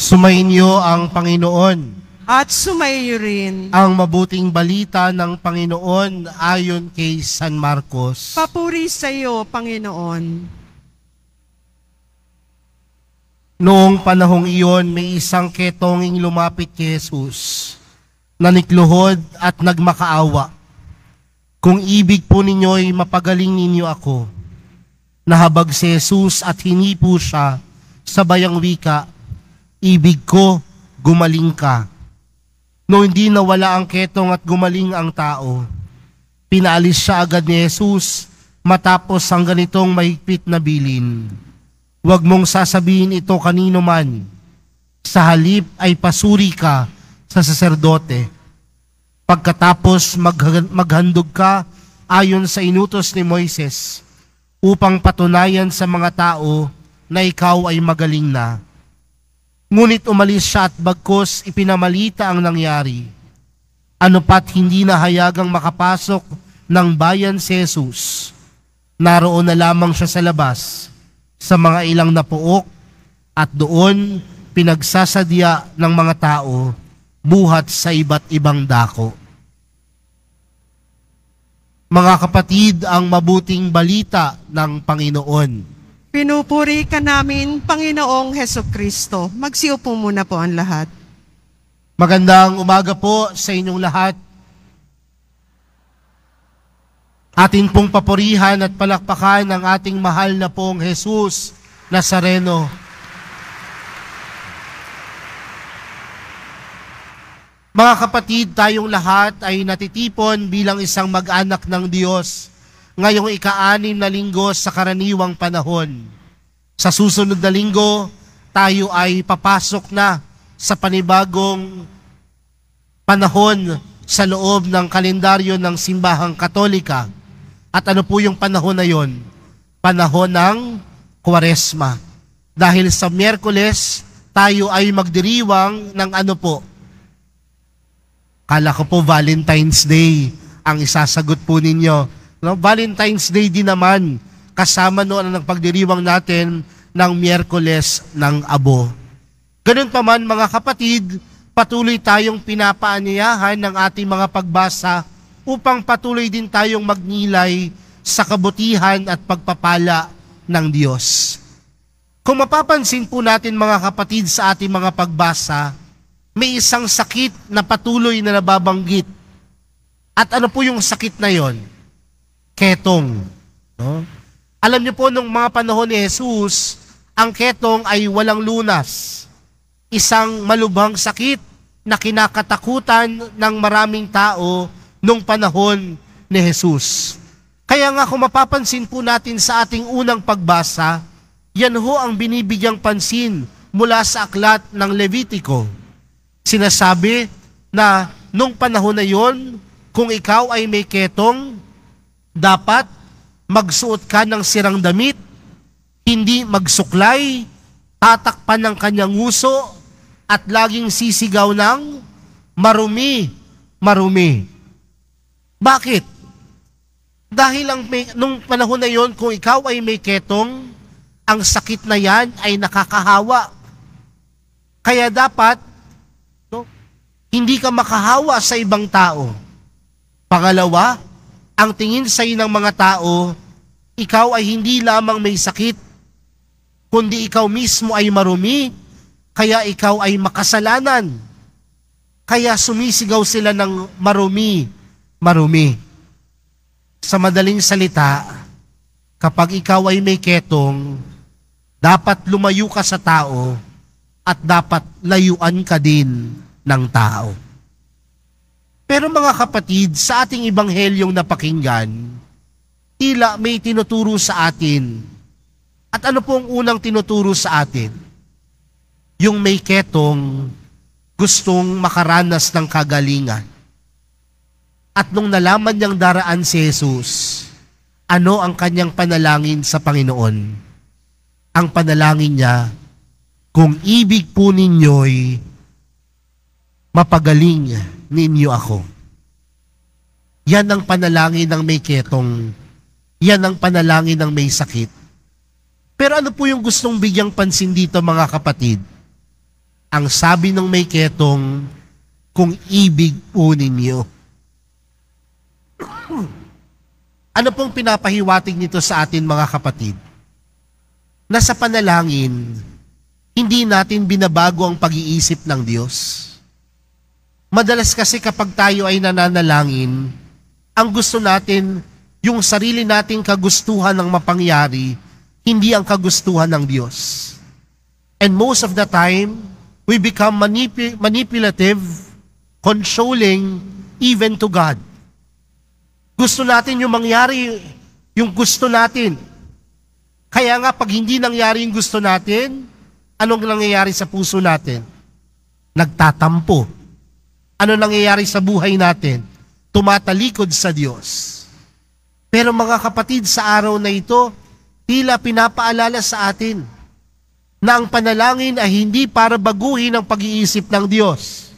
Sumainyo ang Panginoon. At sumaiyo rin. Ang mabuting balita ng Panginoon ayon kay San Marcos. Papuri sa iyo, Panginoon. Noong panahong iyon, may isang ketonging lumapit kay Jesus, nanikluhod at nagmakaawa. Kung ibig po ninyo'y mapagaling ninyo ako. Nahabag si Jesus at hinipo siya sa bayang wika, ibig ko, gumaling ka. Noong hindi nawala ang ketong at gumaling ang tao, pinaalis siya agad ni Jesus matapos ang ganitong mahigpit na bilin. Huwag mong sasabihin ito kanino man. Sa halip ay pasuri ka sa saserdote. Pagkatapos maghandog ka ayon sa inutos ni Moises upang patunayan sa mga tao na ikaw ay magaling na. Ngunit umalis siya at bagkus ipinamalita ang nangyari. Ano pat hindi na hayagang makapasok ng bayan si Jesus. Naroon na lamang siya sa labas sa mga ilang napuok at doon pinagsasadya ng mga tao buhat sa iba't ibang dako. Mga kapatid, ang mabuting balita ng Panginoon. Pinupuri ka namin, Panginoong Hesukristo. Magsiupo muna po ang lahat. Magandang umaga po sa inyong lahat. Atin pong papurihan at palakpakan ang ating mahal na pong Jesus Nazareno. Mga kapatid, tayong lahat ay natitipon bilang isang mag-anak ng Diyos ngayong ika-6 na linggo sa karaniwang panahon. Sa susunod na linggo, tayo ay papasok na sa panibagong panahon sa loob ng kalendaryo ng Simbahang Katolika. At ano po yung panahon na yon? Panahon ng Kwaresma. Dahil sa Miyerkules, tayo ay magdiriwang ng ano po? Kala ko po Valentine's Day ang isasagot po ninyo. No? Valentine's Day din naman, kasama noon ang pagdiriwang natin ng Miyerkules ng Abo. Ganun pa man mga kapatid, patuloy tayong pinapaanyayahan ng ating mga pagbasa upang patuloy din tayong magnilay sa kabutihan at pagpapala ng Diyos. Kung mapapansin po natin mga kapatid sa ating mga pagbasa, may isang sakit na patuloy na nababanggit. At ano po yung sakit na yon? Ketong. No? Alam niyo po nung mga panahon ni Jesus, ang ketong ay walang lunas. Isang malubhang sakit na kinakatakutan ng maraming tao nung panahon ni Jesus. Kaya nga kung mapapansin po natin sa ating unang pagbasa, yan ho ang binibigyang pansin mula sa aklat ng Levitico. Sinasabi na nung panahon na yon, kung ikaw ay may ketong, dapat magsuot ka ng sirang damit, hindi magsuklay, tatakpan ng kanyang nguso, at laging sisigaw ng marumi, marumi. Bakit? Dahil nung panahon na yon, kung ikaw ay may ketong, ang sakit na yan ay nakakahawa. Kaya dapat, hindi ka makahawa sa ibang tao. Pangalawa, ang tingin sa iyo ng mga tao, ikaw ay hindi lamang may sakit, kundi ikaw mismo ay marumi, kaya ikaw ay makasalanan. Kaya sumisigaw sila ng marumi, marumi. Sa madaling salita, kapag ikaw ay may ketong, dapat lumayo ka sa tao at dapat layuan ka din ng tao. Pero mga kapatid, sa ating ibanghelyong napakinggan, tila may tinuturo sa atin. At ano pong unang tinuturo sa atin? Yung may ketong gustong makaranas ng kagalingan. At nung nalaman niyang daraan si Jesus, ano ang kanyang panalangin sa Panginoon? Ang panalangin niya, kung ibig po ninyo'y mapagaling ninyo ako. Yan ang panalangin ng may ketong. Yan ang panalangin ng may sakit. Pero ano po yung gustong bigyang pansin dito mga kapatid? Ang sabi ng may ketong, kung ibig po ninyo. Ano pong pinapahiwatig nito sa atin mga kapatid? Na sa panalangin, hindi natin binabago ang pag-iisip ng Diyos. Madalas kasi kapag tayo ay nananalangin, ang gusto natin, yung sarili nating kagustuhan ng mapangyari, hindi ang kagustuhan ng Diyos. And most of the time, we become manipulative, controlling, even to God. Gusto natin yung mangyari, yung gusto natin. Kaya nga pag hindi nangyari yung gusto natin, anong nangyayari sa puso natin? Nagtatampo. Ano nangyayari sa buhay natin? Tumatalikod sa Diyos. Pero mga kapatid, sa araw na ito, tila pinapaalala sa atin na ang panalangin ay hindi para baguhin ang pag-iisip ng Diyos,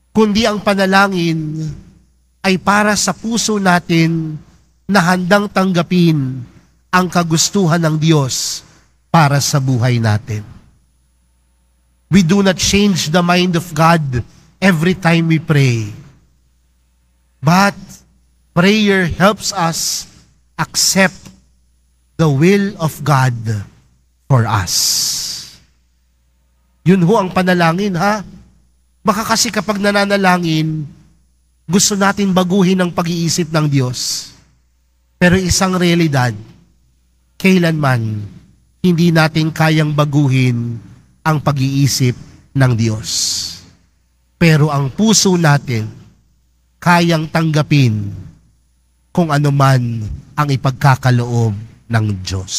kundi ang panalangin ay para sa puso natin na handang tanggapin ang kagustuhan ng Diyos para sa buhay natin. We do not change the mind of God every time we pray. But prayer helps us accept the will of God for us. Yun ho ang panalangin, ha? Baka kasi kapag nananalangin, gusto natin baguhin ang pag-iisip ng Diyos. Pero isang realidad, kailanman hindi natin kayang baguhin ang pag-iisip ng Diyos. Pero ang puso natin kayang tanggapin kung ano man ang ipagkakaloob ng Diyos.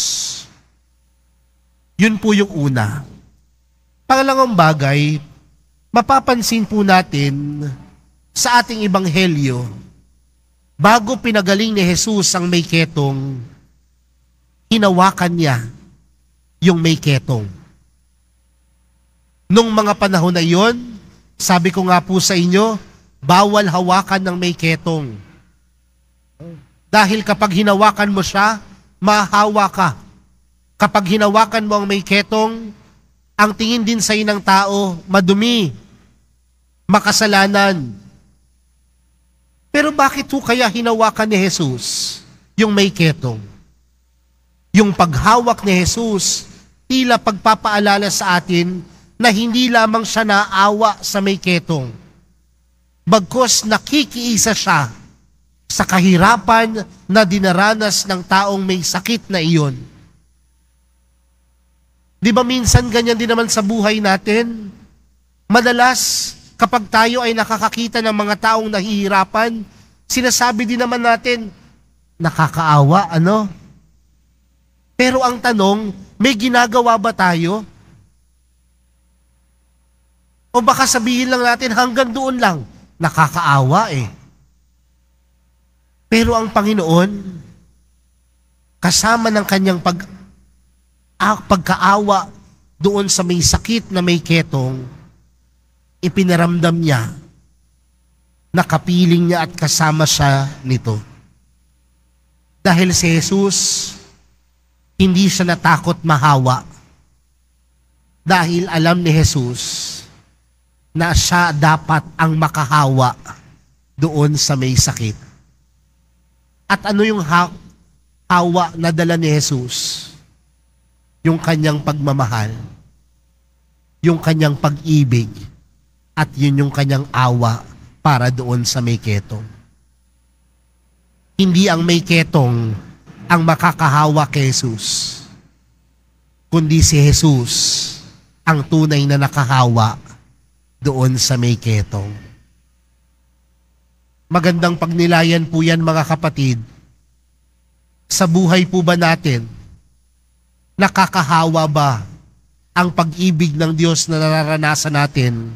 Yun po yung una. Pangalawang bagay, mapapansin po natin sa ating ebanghelyo, bago pinagaling ni Jesus ang may ketong, hinawakan niya yung may ketong. Nung mga panahon na yon, sabi ko nga po sa inyo, bawal hawakan ng may ketong. Dahil kapag hinawakan mo siya, mahahawa ka. Kapag hinawakan mo ang may ketong, ang tingin din sa inang tao, madumi, makasalanan. Pero bakit ho kaya hinawakan ni Jesus yung may ketong? Yung paghawak ni Jesus, tila pagpapaalala sa atin na hindi lamang siya naawa sa may ketong, bagkus nakikiisa siya sa kahirapan na dinaranas ng taong may sakit na iyon. Di ba minsan ganyan din naman sa buhay natin? Madalas, kapag tayo ay nakakakita ng mga taong nahihirapan, sinasabi din naman natin, nakakaawa, ano? Pero ang tanong, may ginagawa ba tayo? O baka sabihin lang natin, hanggang doon lang, nakakaawa eh. Pero ang Panginoon, kasama ng kanyang pagkaawa doon sa may sakit na may ketong, ipinaramdam niya na kapiling niya at kasama siya nito. Dahil si Jesus, hindi siya natakot mahawa. Dahil alam ni Jesus na siya dapat ang makahawa doon sa may sakit. At ano yung hawa na dala ni Jesus? Yung kanyang pagmamahal, yung kanyang pag-ibig, at yun yung kanyang awa para doon sa may ketong. Hindi ang may ketong ang makakahawa kay Jesus, kundi si Jesus ang tunay na nakahawa doon sa may ketong. Magandang pagnilayan po yan mga kapatid. Sa buhay po ba natin, nakakahawa ba ang pag-ibig ng Diyos na nararanasan natin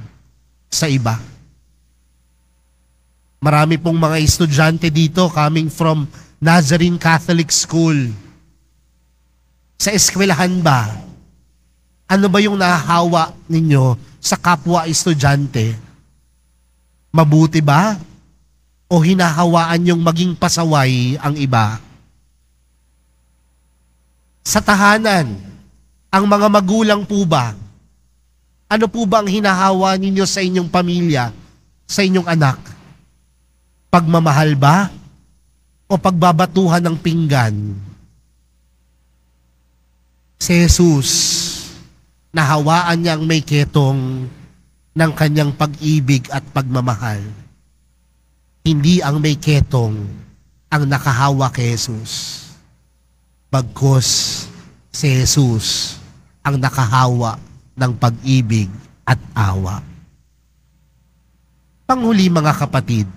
sa iba? Marami pong mga estudyante dito coming from Nazarene Catholic School. Sa eskwelahan ba, ano ba yung nahahawa ninyo sa kapwa estudyante? Mabuti ba? O hinahawaan yung maging pasaway ang iba? Sa tahanan, ang mga magulang po ba Ano po ba ang hinahawa ninyo sa inyong pamilya, sa inyong anak? Pagmamahal ba? O pagbabatuhan ng pinggan? Si Jesus, nahawaan niya ang may ketong ng kanyang pag-ibig at pagmamahal. Hindi ang may ketong ang nakahawa kay Jesus. Bagkus si Jesus ang nakahawa ng pag-ibig at awa. Panghuli mga kapatid,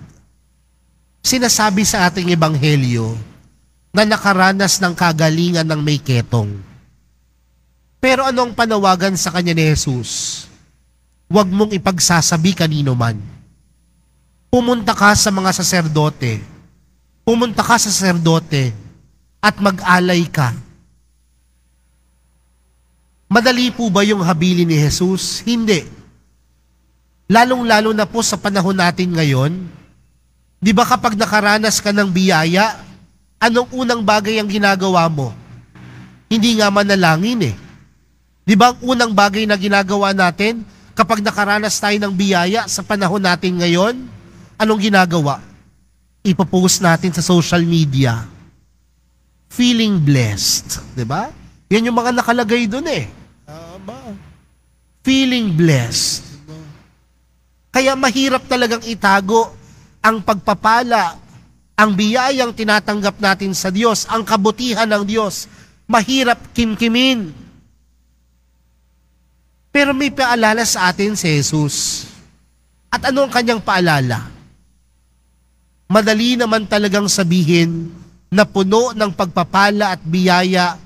sinasabi sa ating ebanghelyo na nakaranas ng kagalingan ng may ketong. Pero ano ang panawagan sa kanya ni Jesus? Huwag mong ipagsasabi kanino man. Pumunta ka sa mga saserdote. Pumunta ka sa saserdote at mag-alay ka. Madali po ba yung habilin ni Jesus? Hindi. Lalong-lalo na po sa panahon natin ngayon. Di ba kapag nakaranas ka ng biyaya, anong unang bagay ang ginagawa mo? Hindi nga manalangin eh. Di ba ang unang bagay na ginagawa natin kapag nakaranas tayo ng biyaya sa panahon natin ngayon? Anong ginagawa? Ipopost natin sa social media. Feeling blessed. Di ba? Yan yung mga nakalagay dun eh. Feeling blessed. Kaya mahirap talagang itago ang pagpapala, ang biyayang tinatanggap natin sa Diyos, ang kabutihan ng Diyos. Mahirap kimkimin. Pero may paalala sa atin si Jesus. At ano ang kanyang paalala? Madali naman talagang sabihin na puno ng pagpapala at biyaya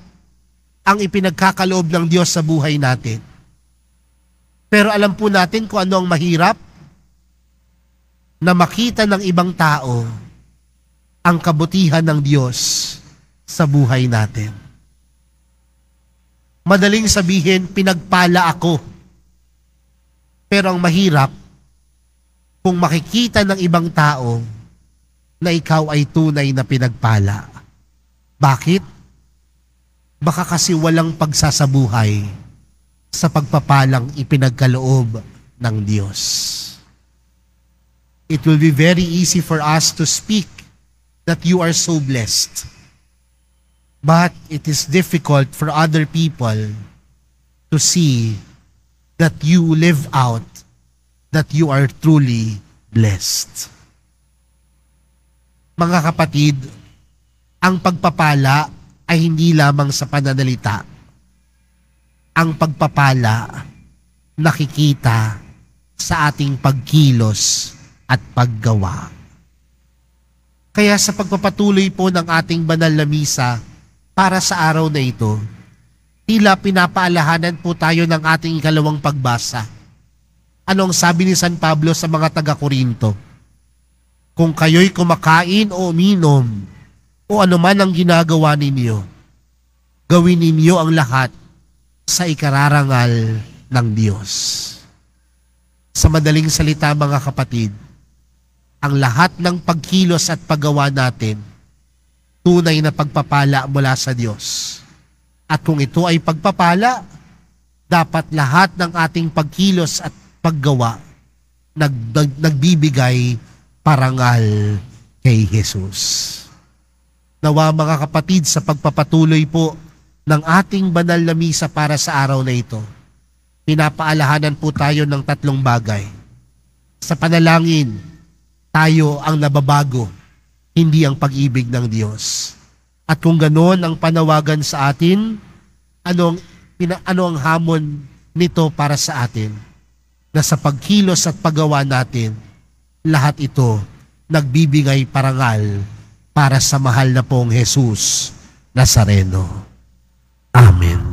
ang ipinagkakaloob ng Diyos sa buhay natin. Pero alam po natin kung ano ang mahirap? Na makita ng ibang tao ang kabutihan ng Diyos sa buhay natin. Madaling sabihin, pinagpala ako. Pero ang mahirap, kung makikita ng ibang tao na ikaw ay tunay na pinagpala. Bakit? Baka kasi walang pagsasabuhay sa pagpapalang ipinagkaloob ng Diyos. It will be very easy for us to speak that you are so blessed. But it is difficult for other people to see that you live out that you are truly blessed. Mga kapatid, ang pagpapala ay hindi lamang sa pananalita. Ang pagpapala nakikita sa ating pagkilos at paggawa. Kaya sa pagpapatuloy po ng ating banal na misa, para sa araw na ito, tila pinapaalahanan po tayo ng ating ikalawang pagbasa. Anong sabi ni San Pablo sa mga taga-Korinto? Kung kayo'y kumakain o uminom, o anuman ang ginagawa ninyo, gawin ninyo ang lahat sa ikararangal ng Diyos. Sa madaling salita mga kapatid, ang lahat ng pagkilos at paggawa natin, tunay na pagpapala mula sa Diyos. At kung ito ay pagpapala, dapat lahat ng ating pagkilos at paggawa nagbibigay parangal kay Jesus. Nawa mga kapatid, sa pagpapatuloy po ng ating banal na misa para sa araw na ito, pinapaalahanan po tayo ng tatlong bagay. Sa panalangin, tayo ang nababago, hindi ang pag-ibig ng Diyos. At kung ganoon ang panawagan sa atin, ano ang hamon nito para sa atin? Na sa pagkilos at paggawa natin, lahat ito nagbibigay parangal para sa mahal na pong Jesus Nazareno. Amen.